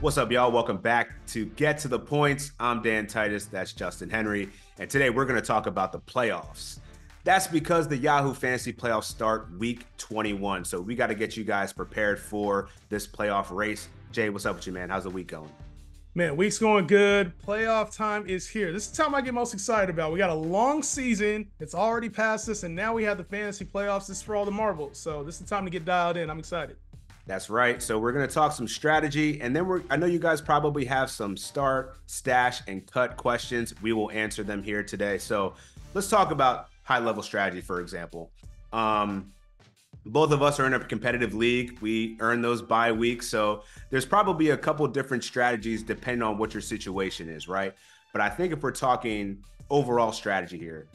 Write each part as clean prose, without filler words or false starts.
What's up, y'all? Welcome back to Get to the Points. I'm Dan Titus. That's Justin Henry. And today we're going to talk about the playoffs. That's because the Yahoo Fantasy Playoffs start week 21. So we got to get you guys prepared for this playoff race. Jay, what's up with you, man? How's the week going? Man, week's going good. Playoff time is here. This is the time I get most excited about. We got a long season. It's already past us, and now we have the fantasy playoffs. This is for all the marbles. So this is the time to get dialed in. I'm excited. That's right. So we're going to talk some strategy, and then I know you guys probably have some start, stash, and cut questions. We will answer them here today. So let's talk about high-level strategy, for example. Both of us are in a competitive league. We earn those bye weeks. So there's probably a couple different strategies depending on what your situation is, right? But I think if we're talking overall strategy here,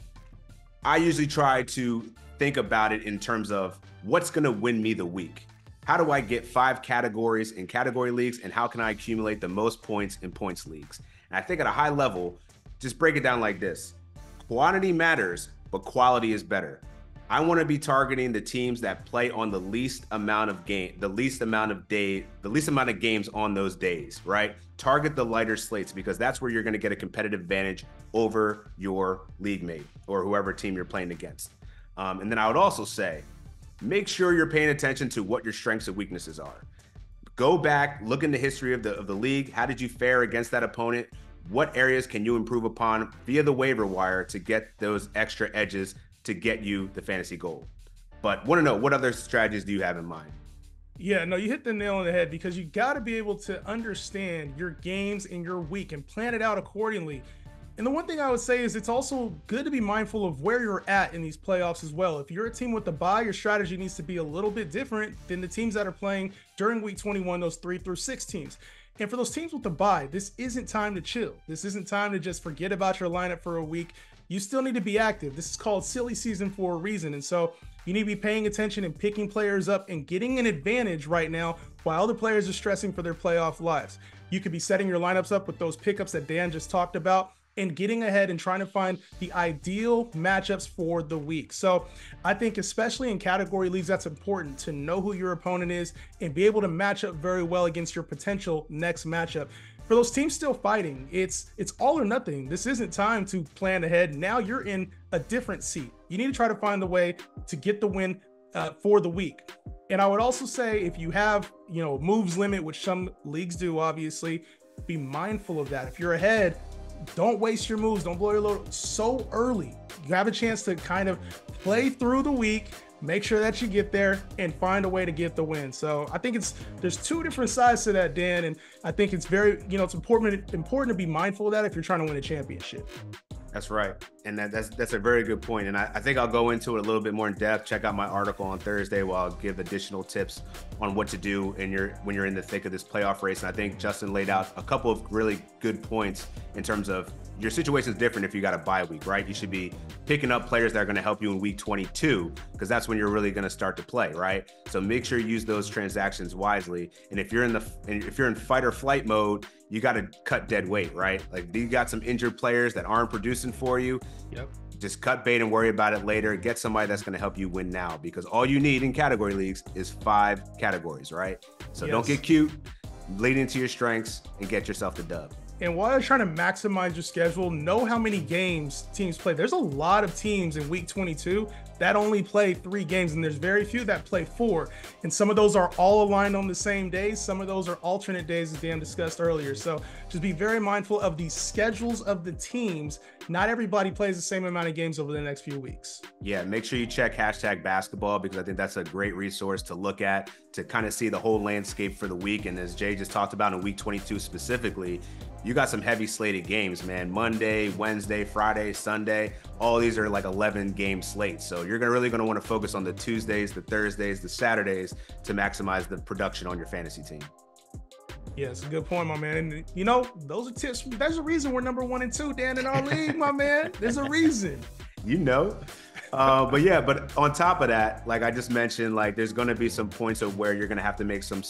I usually try to think about it in terms of what's going to win me the week. How do I get 5 categories in category leagues, and how can I accumulate the most points in points leagues? And I think at a high level, just break it down like this. Quantity matters, but quality is better. I want to be targeting the teams that play on the least amount of games on those days, right? Target the lighter slates because that's where you're going to get a competitive advantage over your league mate or whoever team you're playing against. And then I would also say, make sure you're paying attention to what your strengths and weaknesses are. Go back, look in the history of the league. How did you fare against that opponent? What areas can you improve upon via the waiver wire to get those extra edges to get you the fantasy gold? But want to know, what other strategies do you have in mind? Yeah, no, you hit the nail on the head because you got to be able to understand your games in your week and plan it out accordingly. And the one thing I would say is it's also good to be mindful of where you're at in these playoffs as well. If you're a team with the bye, your strategy needs to be a little bit different than the teams that are playing during week 21, those 3 through 6 teams. And for those teams with the bye, this isn't time to chill. This isn't time to just forget about your lineup for a week. You still need to be active. This is called silly season for a reason. And so you need to be paying attention and picking players up and getting an advantage right now while other players are stressing for their playoff lives. You could be setting your lineups up with those pickups that Dan just talked about and getting ahead and trying to find the ideal matchups for the week. So I think especially in category leagues, that's important to know who your opponent is and be able to match up very well against your potential next matchup. For those teams still fighting, it's all or nothing. This isn't time to plan ahead. Now you're in a different seat. You need to try to find the way to get the win for the week. And I would also say if you have, moves limit, which some leagues do, obviously, be mindful of that. If you're ahead, don't waste your moves. Don't blow your load so early. You have a chance to kind of play through the week, make sure that you get there and find a way to get the win. So I think there's 2 different sides to that, Dan. And I think it's very, it's important to be mindful of that if you're trying to win a championship. That's right. And that's a very good point. And I think I'll go into it a little bit more in depth. Check out my article on Thursday where I'll give additional tips on what to do when you're in the thick of this playoff race. And I think Justin laid out a couple of really good points in terms of your situation is different if you got a bye week, right? You should be picking up players that are going to help you in week 22 because that's when you're really going to start to play, right? So make sure you use those transactions wisely. And if you're in fight or flight mode, you got to cut dead weight, right? Like you got some injured players that aren't producing for you. Yep. Just cut bait and worry about it later. Get somebody that's going to help you win now because all you need in category leagues is 5 categories, right? So Don't get cute, lead into your strengths and get yourself the dub. And while you're trying to maximize your schedule, know how many games teams play. There's a lot of teams in week 22 that only play 3 games, and there's very few that play 4. And some of those are all aligned on the same days. Some of those are alternate days, as Dan discussed earlier. So just be very mindful of the schedules of the teams. Not everybody plays the same amount of games over the next few weeks. Yeah, make sure you check #basketball because I think that's a great resource to look at to kind of see the whole landscape for the week. And as Jay just talked about in week 22 specifically, you got some heavy slated games, man. Monday, Wednesday, Friday, Sunday, all these are like 11 game slates. So you're really going to want to focus on the Tuesdays, the Thursdays, the Saturdays to maximize the production on your fantasy team. Yeah, it's a good point, my man. And those are tips. There's a reason we're number 1 and 2, Dan, in our league, my man. There's a reason. But on top of that, like I just mentioned, like there's going to be some points of where you're going to have to make some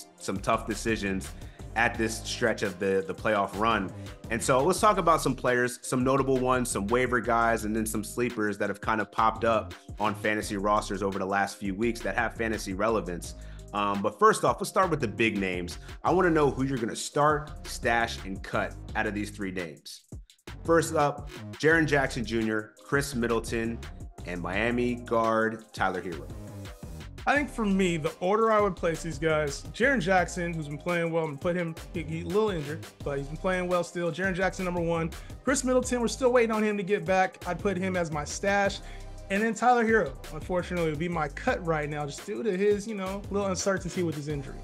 tough decisions at this stretch of the playoff run. And so let's talk about some players, some notable ones, some waiver guys, and then some sleepers that have kind of popped up on fantasy rosters over the last few weeks that have fantasy relevance. But first off, let's start with the big names. I want to know who you're going to start, stash, and cut out of these 3 names. First up, Jaren Jackson Jr., Chris Middleton, and Miami guard Tyler Hero. I think for me, the order I would place these guys, Jaren Jackson, who's been playing well, and put him, he's a little injured, but he's been playing well still. Jaren Jackson, number 1. Chris Middleton, we're still waiting on him to get back. I'd put him as my stash. And then Tyler Hero, unfortunately, would be my cut right now, just due to his, little uncertainty with his injury.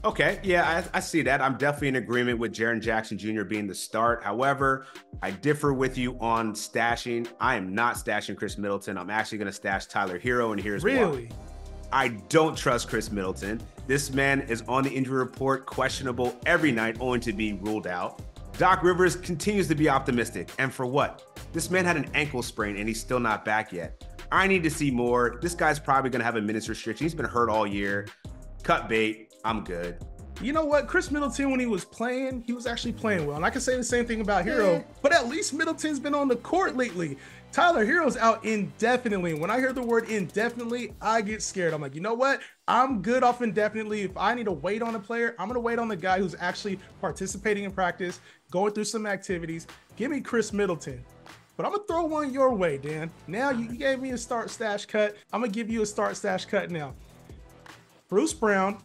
Okay, yeah, I see that. I'm definitely in agreement with Jaren Jackson Jr. being the start. However, I differ with you on stashing. I am not stashing Chris Middleton. I'm actually going to stash Tyler Hero, and here's Really? why. I don't trust Chris Middleton. This man is on the injury report, questionable every night, only to be ruled out. Doc Rivers continues to be optimistic. And for what? This man had an ankle sprain and he's still not back yet. I need to see more. This guy's probably going to have a minutes restriction. He's been hurt all year. Cut bait. I'm good. You know what? Chris Middleton, when he was playing, he was actually playing well. And I can say the same thing about Hero, but at least Middleton's been on the court lately. Tyler Hero's out indefinitely. When I hear the word indefinitely, I get scared. I'm like, you know what? I'm good off indefinitely. If I need to wait on a player, I'm going to wait on the guy who's actually participating in practice, going through some activities. Give me Chris Middleton. But I'm going to throw one your way, Dan. Now you gave me a start stash cut. I'm going to give you a start stash cut now. Bruce Brown,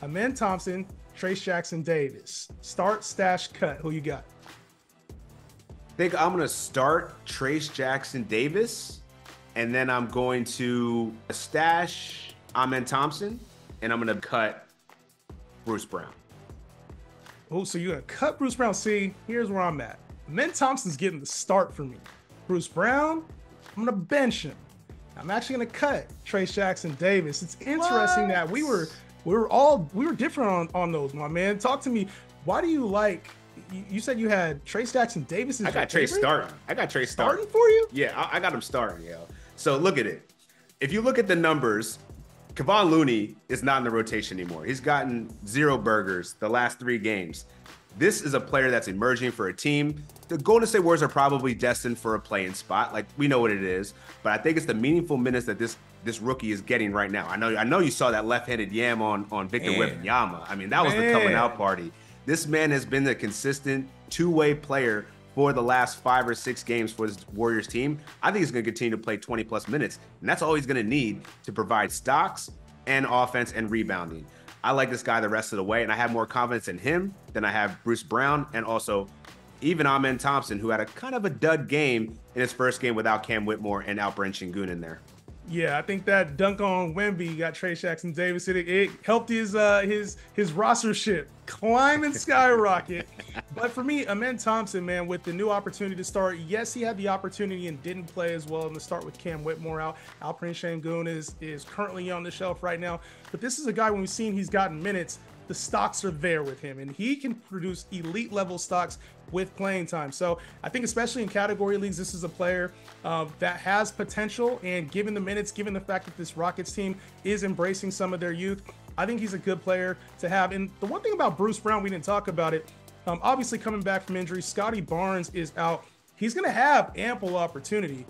Amen Thompson, Trayce Jackson Davis. Start stash cut. Who you got? I think I'm going to start Trayce Jackson Davis, and then I'm going to stash Amen Thompson, and I'm going to cut Bruce Brown. Oh, so you're going to cut Bruce Brown. See, here's where I'm at. Amen Thompson's getting the start for me. Bruce Brown, I'm going to bench him. I'm actually going to cut Trayce Jackson Davis. It's interesting that we were different on those, my man. Talk to me. Why do you like? You said you had Trayce Jackson Davis. I got Trayce starting. I got Trayce starting for you. Yeah, I got him starting, yo. So look at it. If you look at the numbers, Kevon Looney is not in the rotation anymore. He's gotten 0 burgers the last 3 games. This is a player that's emerging for a team. The Golden State Warriors are probably destined for a play-in spot. Like, we know what it is, but I think it's the meaningful minutes that this rookie is getting right now. I know you saw that left-handed yam on Victor Wembanyama. I mean, that was the coming out party. This man has been the consistent two-way player for the last 5 or 6 games for this Warriors team. I think he's going to continue to play 20-plus minutes, and that's all he's going to need to provide stocks and offense and rebounding. I like this guy the rest of the way, and I have more confidence in him than I have Bruce Brown, and also even Amen Thompson, who had a kind of a dud game in his first game without Cam Whitmore and Alperen Sengun in there. Yeah, I think that dunk on Wemby got Trayce Jackson Davis. It helped his rostership climb and skyrocket. But for me, Amen Thompson, man, with the new opportunity to start, yes, he had the opportunity and didn't play as well in the start with Cam Whitmore out. Alperen Sengun is currently on the shelf right now. But this is a guy, when we've seen he's gotten minutes, the stocks are there with him, and he can produce elite level stocks with playing time. So I think especially in category leagues, this is a player that has potential, and given the minutes, given the fact that this Rockets team is embracing some of their youth, I think he's a good player to have. And the one thing about Bruce Brown, we didn't talk about it, obviously coming back from injury, Scotty Barnes is out. He's going to have ample opportunity.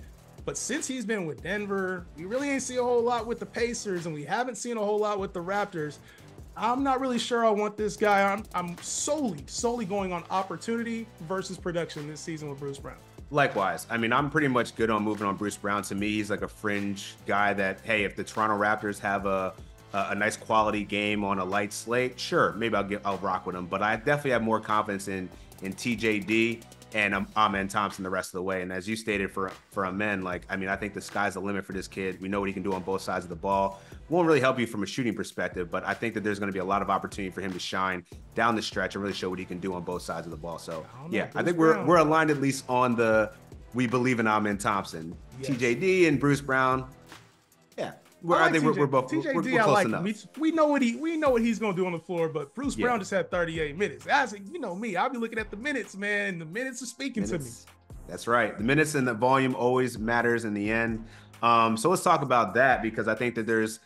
But since he's been with Denver, we really ain't seen a whole lot with the Pacers, and we haven't seen a whole lot with the Raptors. I'm not really sure I want this guy. I'm solely going on opportunity versus production this season with Bruce Brown. Likewise. I mean, I'm pretty much good on moving on Bruce Brown. To me, he's like a fringe guy that, hey, if the Toronto Raptors have a nice quality game on a light slate, sure, maybe I'll rock with him. But I definitely have more confidence in TJD and Amen Thompson the rest of the way. And as you stated for Amen, like, I mean, I think the sky's the limit for this kid. We know what he can do on both sides of the ball. Won't really help you from a shooting perspective, but I think that there's going to be a lot of opportunity for him to shine down the stretch and really show what he can do on both sides of the ball. So yeah, I think we're aligned at least on we believe in Amen Thompson. Yes. TJD and Bruce Brown. Yeah. I think we're both TJD, we're close enough. We know what he's gonna do on the floor, but Bruce Brown just had 38 minutes. You know me, I'll be looking at the minutes, man. The minutes are speaking to me. That's right. The minutes and the volume always matters in the end. So let's talk about that, because I think that there's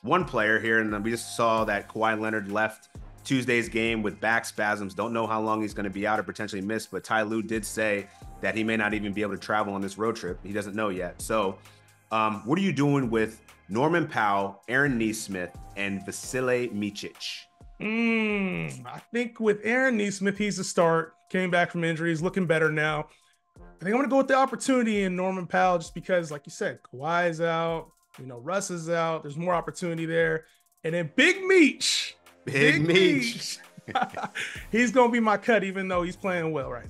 one player here, and we just saw that Kawhi Leonard left Tuesday's game with back spasms. Don't know how long he's going to be out or potentially miss, but Ty Lue did say that he may not even be able to travel on this road trip. He doesn't know yet. So What are you doing with Norman Powell, Aaron Nesmith, and Vasily Micic? I think with Aaron Nesmith, he's a start. Came back from injury. He's looking better now. I think I'm going to go with the opportunity in Norman Powell just because, like you said, Kawhi is out. Russ is out. There's more opportunity there. And then Big Meech. Big Meech. He's going to be my cut, even though he's playing well right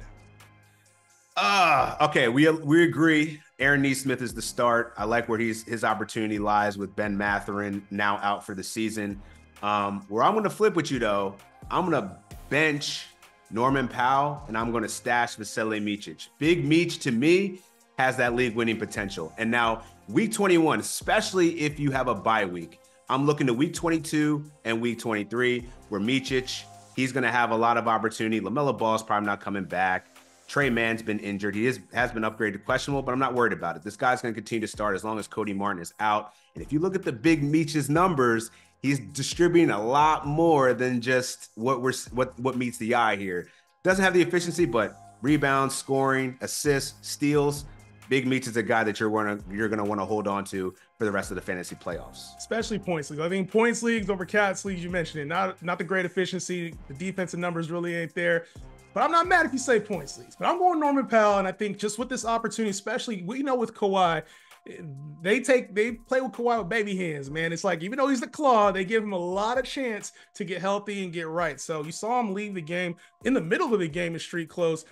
now. Okay, we agree. Aaron Nesmith is the start. I like where his opportunity lies with Ben Mathurin now out for the season. Where I'm going to flip with you, though, I'm going to bench Norman Powell, and I'm going to stash Vasily Micic. Big Meech, to me, has that league-winning potential. And now, week 21, especially if you have a bye week, I'm looking to week 22 and week 23, where Micic, he's going to have a lot of opportunity. LaMelo Ball's probably not coming back. Trey Mann's been injured. He has been upgraded to questionable, but I'm not worried about it. This guy's going to continue to start as long as Cody Martin is out. And if you look at the Big Meech's numbers, he's distributing a lot more than just what meets the eye here. Doesn't have the efficiency, but rebounds, scoring, assists, steals. Big Meech is a guy that you're gonna want to hold on to for the rest of the fantasy playoffs. Especially points leagues. I think points leagues over cats leagues, you mentioned it. Not the great efficiency. The defensive numbers really ain't there. But I'm not mad if you say points leagues. But I'm going Norman Powell, and I think just with this opportunity, especially with Kawhi, they play with Kawhi with baby hands, man. It's like, even though he's the claw, they give him a lot of chance to get healthy and get right. So you saw him leave the game in the middle of the game in street clothes.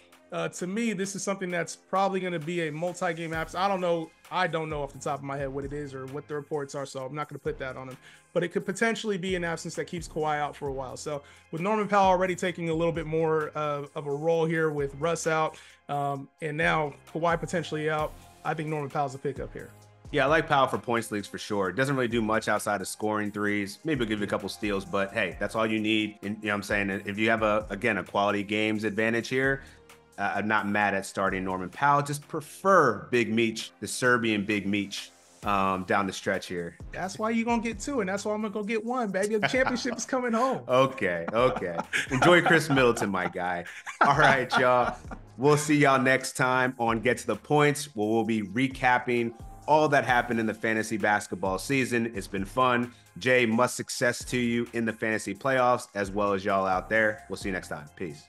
To me, this is something that's probably going to be a multi-game absence. I don't know off the top of my head what it is or what the reports are, so I'm not going to put that on him. But it could potentially be an absence that keeps Kawhi out for a while. So with Norman Powell already taking a little bit more of a role here with Russ out, and now Kawhi potentially out, I think Norman Powell's a pickup here. Yeah, I like Powell for points leagues for sure. It doesn't really do much outside of scoring threes. Maybe he'll give you a couple steals, but hey, that's all you need. And what I'm saying? If you have a quality games advantage here, I'm not mad at starting Norman Powell. Just prefer Big Meech, the Serbian Big Meech, down the stretch here. That's why you're going to get two, and that's why I'm going to go get one, baby. The championship is coming home. Okay. Enjoy Chris Middleton, my guy. All right, y'all. We'll see y'all next time on Get to the Points, where we'll be recapping all that happened in the fantasy basketball season. It's been fun. Jay, much success to you in the fantasy playoffs, as well as y'all out there. We'll see you next time. Peace.